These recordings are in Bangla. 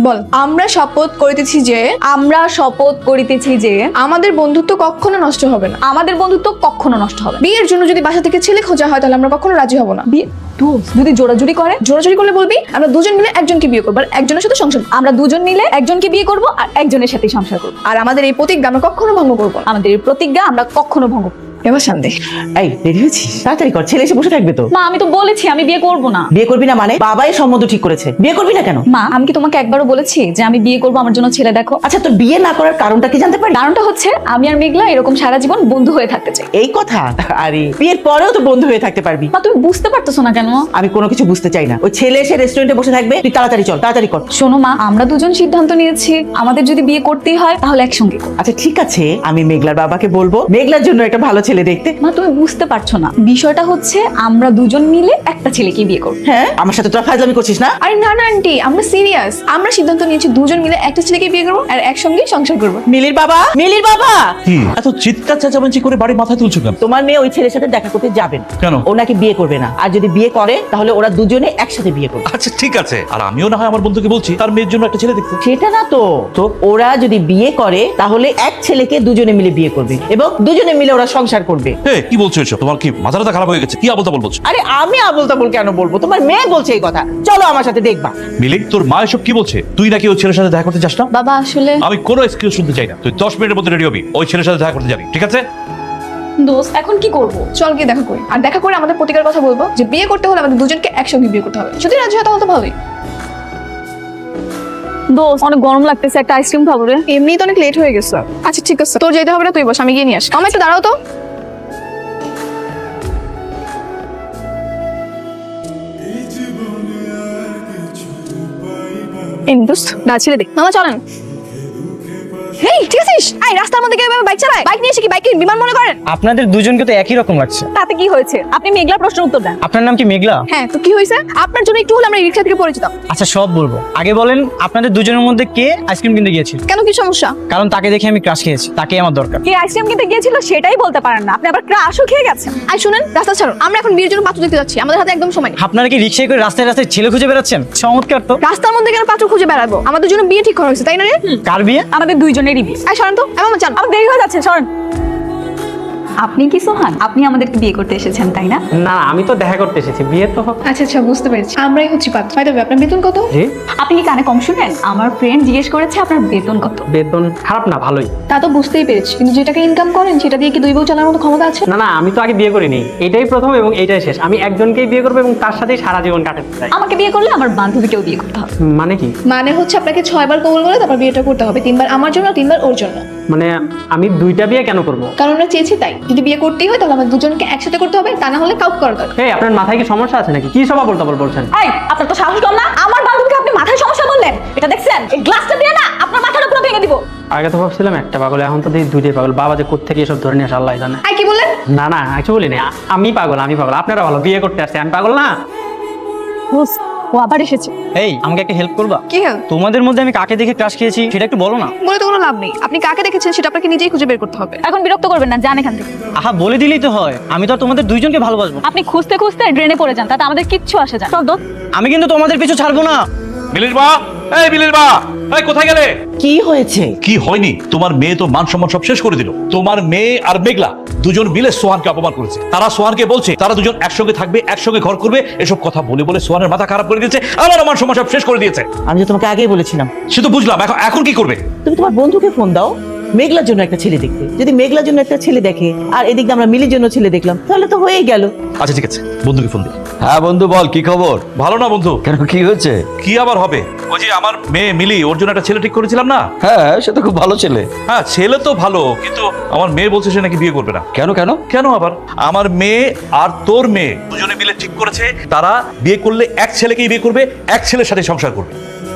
বল। আমরা শপথ করিতেছি যে আমাদের বন্ধুত্ব কখনো নষ্ট হবে না। আমাদের বন্ধুত্ব কখনো নষ্ট হবে না। বিয়ের জন্য যদি বাসা থেকে ছেলে খোঁজা হয় তাহলে আমরা কখনো রাজি হব না। বিয়ে যদি জোড়াজুড়ি করে, জোরাজুরি করলে বলবি আমরা দুজন মিলে একজনকে বিয়ে করবো আর একজনের সাথে সংসার করবো। আমরা দুজন মিলে একজনকে বিয়ে করব আর একজনের সাথে সংসার করব। আর আমাদের এই প্রতিজ্ঞা আমরা কখনো ভঙ্গ করবো না। আমাদের এই প্রতিজ্ঞা আমরা কখনো ভঙ্গ করব না। এবার শান্তি। এই রেডি হয়েছিস? তাড়াতাড়ি কর, ছেলে এসে বসে থাকবে তো। মা আমি তো বলেছি আমি বিয়ে করব না। বিয়ে করবি না মানে? বাবাই সম্বন্ধ ঠিক করেছে, বিয়ে করবি না কেন? মা আমি কি তোমাকে একবারও বলেছি যে আমি বিয়ে করব, আমার জন্য ছেলে দেখো? আচ্ছা, তোর বিয়ে না করার কারণটা কি জানতে পারি? কারণটা হচ্ছে আমি আর মেঘলা এরকম সারা জীবন বন্ধু হয়ে থাকতে চাই। এই কথা? আরে বিয়ের পরেও তো বন্ধু হয়ে থাকতে পারবি। মা তুমি বুঝতে পারতেছো না কেন? আমি কোনো কিছু বুঝতে চাই না। ওই ছেলে এসে রেস্টুরেন্টে বসে থাকবে, তুই তাড়াতাড়ি চল, তাড়াতাড়ি কর। শোনো মা, আমরা দুজন সিদ্ধান্ত নিয়েছি আমাদের যদি বিয়ে করতেই হয় তাহলে একসঙ্গে করব। আচ্ছা ঠিক আছে, আমি মেঘলার বাবাকে বলবো মেঘলার জন্য একটা ভালো ছেলে দেখতে। মা তুমি বুঝতে পারছো না, বিষয়টা হচ্ছে আমরা দুজন মিলে একটা ছেলেকে বিয়ে করব। হ্যাঁ, আমার সাথে তোরা ফাজলামি করছিস না? আরে না না আন্টি, আমরা সিরিয়াস। আমরা সিদ্ধান্ত নিয়েছি দুজন মিলে একটা ছেলেকে বিয়ে করবো আর একসঙ্গে সংসার করবো। মিলির বাবা, মিলির বাবা, কি এত চিৎকার চেঁচামেচি করে বাড়ি মাথায় তুলছো কেন? তোমার মেয়ে ওই ছেলের সাথে দেখা করতে যাবেন। কেন? ও নাকি বিয়ে করবে না, আর যদি বিয়ে করে তাহলে ওরা দুজনে একসাথে বিয়ে করবে। আচ্ছা ঠিক আছে, আর আমিও না হয় আমার বন্ধুকে বলছি তার মেয়ের জন্য একটা ছেলে দেখতে। সেটা না তো, তো ওরা যদি বিয়ে করে তাহলে এক ছেলেকে দুজনে মিলে বিয়ে করবে এবং দুজনে মিলে ওরা সংসার করবে। কি বলছো এসব? তোমার কি মাথাটা খারাপ হয়ে গেছে? কি আবল তাবল বলছো? আরে আমি আবল তাবল কেন বলবো? তোমার মেয়ে বলছে এই কথা, চলো আমার সাথে দেখবা। মিলি, তোর মা এসব কি বলছে? তুই নাকি ওই ছেলের সাথে দেখা করতে চাস না? বাবা আসলে আমি কোনো এক্সকিউজ শুনতে চাই না। তুই 10 মিনিটের মধ্যে রেডি হবি, ওই ছেলের সাথে দেখা করতে যাবি, ঠিক আছে? দোস্ত এখন কি করব? চল গিয়ে দেখা করি, আর দেখা করে আমাদের প্রতিকার কথা বলবো যে বিয়ে করতে হলে আমাদের দুজনকে একসঙ্গে বিয়ে করতে হবে। যদি রাজি হয় তাহলে তো ভালোই। দোস্ত অনেক গরম লাগতেছে, একটা আইসক্রিম খাবো রে। এমনি তো অনেক লেট হয়ে গেছে। আচ্ছা ঠিক আছে, তোর যেতে হবে না, তুই বস, আমি গিয়ে নিয়ে আসি। আমার একটু দাঁড়াও তো। এই দোস্ত না ছেলে দেখ। মামা চলেন। হেই ঠিক আছিস? এই রাস্তার মধ্যে কেউ এভাবে বাইক চালায়? বাইক নিয়ে এসে কি বাইক বিমান মনে করেন? আপনাদের দুজনকে তো একই রকম লাগছে। তাতে কি হয়েছে? আপনি মেঘলার প্রশ্নের উত্তর দেন। আপনার নাম কি মেঘলা? হ্যাঁ তো কি হয়েছে? আপনার জন্য একটু হলে আমরা রিক্সা থেকে পরিচিত। আচ্ছা সব বলবো, আগে বলেন আপনাদের দুজনের মধ্যে কে আইসক্রিম কিনতে গিয়েছিল? কেন, কি সমস্যা? কারণ তাকে দেখে আমি ক্রাশ খেয়েছি, তাকেই আমার দরকার। কে আইসক্রিম কিনতে গিয়েছিল সেটাই বলতে পারেন না, আপনি আবার ক্রাশও খেয়ে গেছেন। আর শুনেন, রাস্তা ছাড়ুন, আমরা এখন বিয়ের জন্য পাত্র দেখতে যাচ্ছি, আমাদের হাতে একদম সময় নেই। আপনারা কি রিক্সায় করে রাস্তায় রাস্তায় ছেলে খুঁজে বেড়াচ্ছেন? চমৎকার তো। রাস্তার মধ্যে কেন পাত্র খুঁজে বেড়াবো? আমাদের জন্য বিয়ে ঠিক করা হয়েছে, তাই না রে? কার বিয়ে? আমাদের দুইজনেরই বিয়ে। এই সরেন তো, এমন চান। আমার দেরি হয়ে যাচ্ছে, সরেন। আপনি কি সোহান? আপনি আমাদেরকে বিয়ে করতে এসেছেন তাই না? না, আমি তো দেখা করতে এসেছি, বিয়ে তো হবে। আচ্ছা আচ্ছা বুঝতে পেরেছি, আমরাই হচ্ছি পাত্র। ভাই তবে আপনার বেতন কত? জি, আপনি কি কানে কম শুনেন? আমার ফ্রেন্ড জিজ্ঞেস করেছে আপনার বেতন কত। বেতন খারাপ না, ভালোই। তা তো বুঝতেই পেরেছি, কিন্তু যে টাকা ইনকাম করেন সেটা দিয়ে কি দুই বউ চালানোর মতো ক্ষমতা আছে? না না, আমি তো আগে বিয়ে করিনি, এটাই প্রথম এবং এটাই শেষ। আমি একজনকেই বিয়ে করবো এবং তার সাথেই সারা জীবন কাটাতে চাই। আমাকে বিয়ে করলে আমার বান্ধবীকেও বিয়ে করতে হবে। মানে কি? মানে হচ্ছে আপনাকে 6 বার কবুল বলে তারপর বিয়েটা করতে হবে, 3 বার আমার জন্য, 3 বার ওর জন্য। মানে আমি দুইটা বিয়ে কেন করবো? কারণ আমরা চেয়েছি তাই। যদি বিয়ে করতেই হয় তাহলে আমাদের দুজনকে একসাথে করতে হবে, তা না হলে কাউকে করা দরকার। এই আপনার মাথায় কি সমস্যা আছে নাকি? কি সব আবল তাবল বলছেন? এই আপনার তো সাহস কম না? আমার বান্ধবীকে আপনি মাথায় সমস্যা বললেন? এটা দেখছেন? এই গ্লাসটা দিয়ে না আপনার মাথার উপরে ভেঙে দিব। আগে তো ভাবছিলাম একটা পাগল, এখন তো দেখি দুইটাই পাগল। বাবা যে কোত্থেকে এসব ধরে নিয়ে আসে আল্লাহ জানে। আই কি বললেন? না না, কিছু বলিনি। আমি পাগল, আমি পাগল। আপনারা ভালো, বিয়ে করতে আসছে, আমি পাগল না। ও আবার এসেছে। এই আমাকে একটা হেল্প করবা? কি হেল্প? তোমাদের মধ্যে আমি কাকে দেখে ক্রাশ খেয়েছি সেটা একটু বলো না। বলে তো কোনো লাভ নেই, আপনি কাকে দেখেছেন সেটা আপনাকে নিজেই খুঁজে বের করতে হবে। এখন বিরক্ত করবেন না, যান এখান থেকে। আহা, বলে দিলেই তো হয়। আমি তো আর তোমাদের দুইজনকে ভালোবাসবো। আপনি খুঁজতে খুঁজতে ড্রেনে পড়ে যান, তাতে আমাদের কিচ্ছু আসে যায় না। চল দোস্ত। আমি কিন্তু তোমাদের পিছু ছাড়বো না। মিলির মা, এই মিলির মা, এই কোথায় গেলে? কি হয়েছে? কি হয়নি? তোমার মেয়ে তো মান সম্মান সব শেষ করে দিল। তোমার মেয়ে আর মেঘলা দুজন মিলে সোহানকে অপমান করেছে। তারা সোহানকে বলছে তারা দুজন একসঙ্গে থাকবে, একসঙ্গে ঘর করবে, এসব কথা বলে বলে সোহানের মাথা খারাপ করে দিয়েছে, আমার মান সম্মান সব শেষ করে দিয়েছে। আমি তো তোমাকে আগেই বলেছিলাম। সে তো বুঝলাম, এখন কি করবে? তুমি তোমার বন্ধুকে ফোন দাও, মেঘলার জন্য একটা ছেলে দেখতে। যদি মেঘলার জন্য একটা ছেলে দেখে আর এদিক দিয়ে আমরা মিলির জন্য ছেলে দেখলাম, তাহলে তো হয়েই গেল। আচ্ছা ঠিক আছে, বন্ধুকে ফোন দিই। হ্যাঁ বন্ধু, বল কি খবর? ভালো না বন্ধু? কেন, কি হয়েছে? কি আবার হবে? ওই যে আমার মেয়ে মিলি, ওর জন্য একটা ছেলে ঠিক করেছিলাম না? হ্যাঁ, সে তো খুব ভালো ছেলে। হ্যাঁ ছেলে তো ভালো, কিন্তু আমার মেয়ে বলছে সে নাকি বিয়ে করবে না। কেন কেন? কেন আবার? আমার মেয়ে আর তোর মেয়ে দুজনে মিলে ঠিক করেছে তারা বিয়ে করলে এক ছেলেকেই বিয়ে করবে, এক ছেলের সাথে সংসার করবে।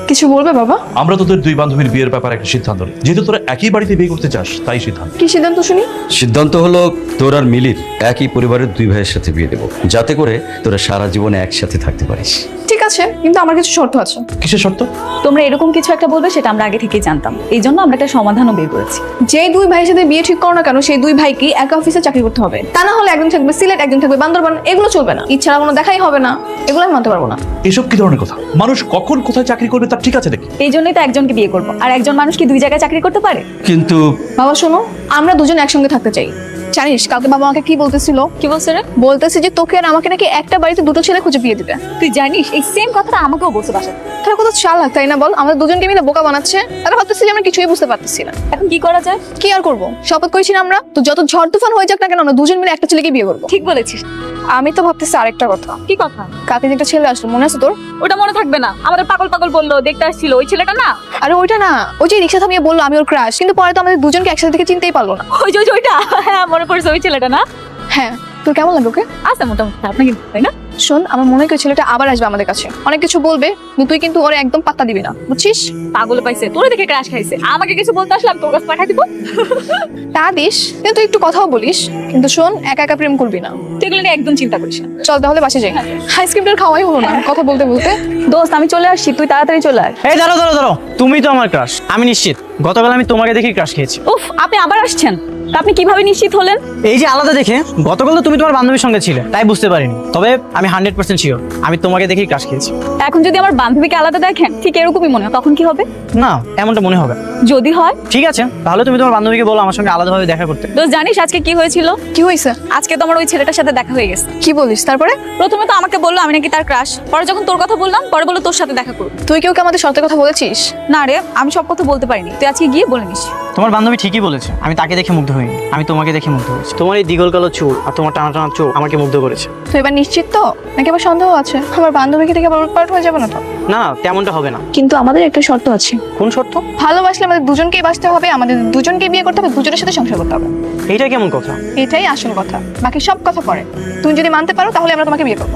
কিছু বলবে বাবা? আমরা তোদের দুই বান্ধবীর বিয়ের ব্যাপারে একটা সিদ্ধান্ত নিই। যেহেতু তোরা একই বাড়িতে বিয়ে করতে চাস, তাই সিদ্ধান্ত। কি সিদ্ধান্ত শুনি? সিদ্ধান্ত হলো তোর আর মিলির একই পরিবারের দুই ভাইয়ের সাথে বিয়ে দেবো, যাতে করে তোরা সারা জীবনে একসাথে থাকতে পারিস। ঠিক আছে, কিন্তু আমার কিছু শর্ত আছে। কিসের শর্ত? তোমরা এরকম কিছু একটা বলবে সেটা আমরা আগে থেকেই জানতাম, এই জন্য আমরা একটা সমাধানও বের করেছি। যেই দুই ভাইয়ের সাথে বিয়ে ঠিক করো না কেন, সেই দুই ভাইকে এক অফিসে চাকরি করতে হবে। তা না হলে একজন থাকবে সিলেট, একজন থাকবে বান্দরবান। এগুলো চলবে না, ইচ্ছারা কোনো দেখাই হবে না। এগুলো আমি মানতে পারবো না। এসব কি ধরনের কথা? মানুষ কখন কোথায় চাকরি করবে তার ঠিক আছে নাকি? এই জন্যই তো একজনকে বিয়ে করবো, আর একজন মানুষ কি দুই জায়গায় চাকরি করতে পারে? কিন্তু বাবা শোনো, আমরা দুজন একসঙ্গে থাকতে চাই। জানিস কালকে বাবা আমাকে কি বলতেছিল? কি বলছে রে? বলতেছে যে তোকে আর আমাকে নাকি একটা বাড়িতে দুটো ছেলে খুঁজে বিয়ে দিবে। তুই জানিস এই সেম কথাটা আমাকেও বলছে বাসায়। তারা কত চালাক তাই না বল? আমাদের দুজনকে মিলে বোকা বানাচ্ছে। তারা ভাবতেছে যে আমরা কিছুই বুঝতে পারতেছি না। এখন কি করা যায়? কি আর করবো, শপথ করেছি না আমরা, তো যত ঝড় তুফান হয়ে যাক না কেন আমরা দুজন মিলে একটা ছেলেকে বিয়ে করবো। ঠিক বলেছিস। আমি তো ভাবতেছি আরেকটা কথা। কি কথা? কালকে যে একটা ছেলে আসলো, মনে আছে তোর? ওটা মনে থাকবে না? আমাদের পাগল পাগল বললো দেখতে আসছিল, ওই ছেলেটা না? আরে ওইটা না, ওই যে রিক্সা থামিয়ে বললো আমি ওর ক্রাশ, কিন্তু পরে তো আমাদের দুজনকে একসাথে থেকে চিনতেই পারলো না। ওই যে ওইটা, হ্যাঁ মনে পড়ছে, ওই ছেলেটা না? হ্যাঁ, তোর কেমন লাগলো ওকে? আচ্ছা মোটামুটি খারাপ না কিন্তু, তাই না? শোন, আমার মনে হয় ওই ছেলেটা আবার আসবে আমাদের কাছে, অনেক কিছু বলবে, কিন্তু তুই কিন্তু ওরে একদম পাত্তা দিবি না, বুঝছিস? পাগল পাইছে, তোরে দেখে ক্রাশ খাইছে, আমাকে কিছু বলতে আসলাম তোর কাছে পাঠাই দিব। তা দিস, কিন্তু তুই একটু কথাও বলিস, কিন্তু শোন একা একা প্রেম করবি না। তুই এগুলো নিয়ে একদম চিন্তা করিস না। চল তাহলে বাসে যাই, আইসক্রিমটা খাওয়াই হলো না কথা বলতে বলতে। দোস্ত আমি চলে আসছি, তুই তাড়াতাড়ি চলে আয়। এই দাঁড়াও দাঁড়াও দাঁড়াও, তুমি তো আমার ক্রাশ, আমি নিশ্চিত। গতকাল আমি তোমাকে দেখেই ক্রাশ খেয়েছি। উফ, আপনি আবার আসছেন? তা আপনি কিভাবে নিশ্চিত হলেন? এই যে আলাদা দেখে, গতকাল তো তুমি তোমার বান্ধবীর সঙ্গে ছিলে, তাই বুঝতে পারিনি। তবে আমি 100% শিওর আমি তোমাকে দেখেই ক্রাশ খেয়েছি। এখন যদি আমার বান্ধবীকে আলাদা দেখেন, ঠিক এরকমই মনে হয়, তখন কি হবে? না, এমনটা মনে হবে। যদি হয়? ঠিক আছে, তাহলে তুমি তোমার বান্ধবীকে বলো আমার সঙ্গে আলাদাভাবে দেখা করতে। দোস্ত জানিস আজকে কি হয়েছিল? কি হয়েছে? আজকে তো আমার ওই ছেলেটার সাথে দেখা হয়ে গেছে। কি বলিস? তারপরে? প্রথমে তো আমাকে বললো আমি নাকি তার ক্রাশ, পরে যখন তোর কথা বললাম, পরে বললো তোর সাথে দেখা করবো। তুই কেউ আমাদের সত্যি কথা বলেছিস? না রে, আমি সব কথা বলতে পারিনি, তুই আজকে গিয়ে বলে নিস। তোমার বান্ধবী ঠিকই বলেছে, আমি তাকে দেখে মুগ্ধ হইনি, আমি তোমাকে দেখে মুগ্ধ হয়েছি। তোমার এই দ্বিগল কালো চুল আর তোমার টানা টানা চোখ আমাকে মুগ্ধ করেছে। তো এবার নিশ্চিত তো, নাকি আবার সন্দেহ আছে? আমার বান্ধবীকে থেকে আবার উৎপাট হয়ে যাবে না তো? না না, তেমনটা হবে না। কিন্তু আমাদের একটা শর্ত আছে। কোন শর্ত? ভালোবাসলে আমাদের দুজনকেই বাঁচতে হবে, আমাদের দুজনকে বিয়ে করতে হবে, দুজনের সাথে সংসার করতে হবে। এইটা কেমন কথা? এটাই আসল কথা, বাকি সব কথা পরে। তুমি যদি মানতে পারো তাহলে আমরা তোমাকে বিয়ে করবো।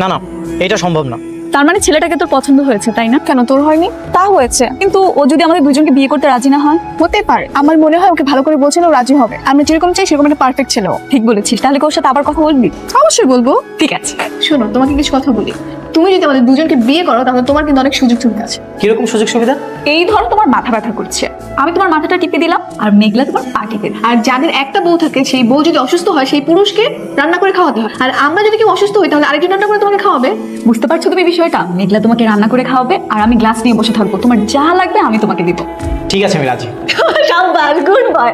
না না, এটা সম্ভব না। তার মানে ছেলেটাকে তোর পছন্দ হয়েছে, তাই না? কেন, তোর হয়নি? তা হয়েছে, কিন্তু ও যদি আমাদের দুজনকে বিয়ে করতে রাজি না হয়? হতে পারে, আমার মনে হয় ওকে ভালো করে বলছিল রাজি হবে। আমরা যেরকম চাই সেরকম একটা পারফেক্ট ছিল। ঠিক বলেছিস, তাহলে কি ওর সাথে আবার কথা বলবি? অবশ্যই বলবো। ঠিক আছে। শোনো, তোমাকে কিছু কথা বলি। তুমি যদি আমাদের দুজনকে বিয়ে করো তাহলে তোমার কিন্তু অনেক সুযোগ সুবিধা আছে। কিরকম সুযোগ সুবিধা? এই ধরো তোমার মাথা ব্যথা করছে, আমি তোমার মাথাটা টিপে দিলাম, আর মেঘলা তোমার পা টিপে দিল। আর যাদের একটা বউ থাকে, সেই বউ যদি অসুস্থ হয় সেই পুরুষকে রান্না করে খাওয়াতে হয়। আর আমরা যদি কেউ অসুস্থ হই তাহলে আরেকজন রান্না করে তোমাকে খাওয়াবে। বুঝতে পারছো তুমি বিষয়টা? মেঘলা তোমাকে রান্না করে খাওয়াবে, আর আমি গ্লাস নিয়ে বসে থাকবো, তোমার যা লাগবে আমি তোমাকে দিব। ঠিক আছে, আমি রাজি। শাবাশ, গুড বয়।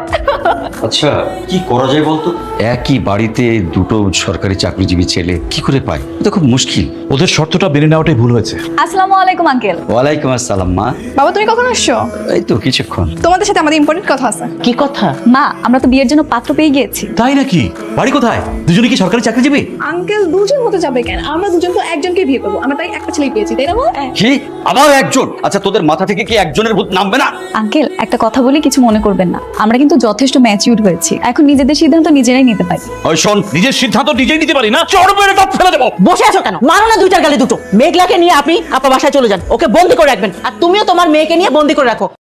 আচ্ছা, কি করা যায় বলতো? একই বাড়িতে দুটো সরকারি চাকরিজীবী ছেলে কি করে পায়? এটা খুব মুশকিল। ওদের শর্তটা মেনে নেওয়াটাই ভুল হয়েছে। আসসালামু আলাইকুম আঙ্কেল। ওয়ালাইকুম আসসালাম মা। বাবা তুমি কখন আসছো? এই তো কিছুক্ষণ। তোমাদের সাথে আমাদের ইম্পর্টেন্ট কথা আছে। কি কথা? মা, আমরা তো বিয়ের জন্য পাত্র পেয়ে গিয়েছি। তাই নাকি? বাড়ি কোথায়? দুজনে কি সরকারি চাকরিজীবী? আঙ্কেল দুজন হতে যাবে কেন? আমরা দুজন তো একজনকে বিয়ে করবো, আমরা তাই একটা ছেলে পেয়েছি, তাই না? কি আবার একজন? আচ্ছা, তোদের মাথা থেকে কি একজনের ভূত নামবে না? আঙ্কেল একটা কথা বলি, কিছু মনে করবেন না, আমরা কিন্তু যথেষ্ট ম্যাচিউরড হয়েছি, এখন নিজেদের সিদ্ধান্ত নিজেরাই নিতে পারি। ওই শোন, নিজের সিদ্ধান্ত নিজেই নিতে পারি না, চড় মেরে দাঁত ফেলে দেবো। বসে আছো কেন? মারো না দুইটার গালে দুটো। মেঘলাকে নিয়ে আপনি আপনার বাসায় চলে যান, ওকে বন্দি করে রাখবেন, আর তুমিও তোমার মেয়েকে নিয়ে বন্দি করে রাখো।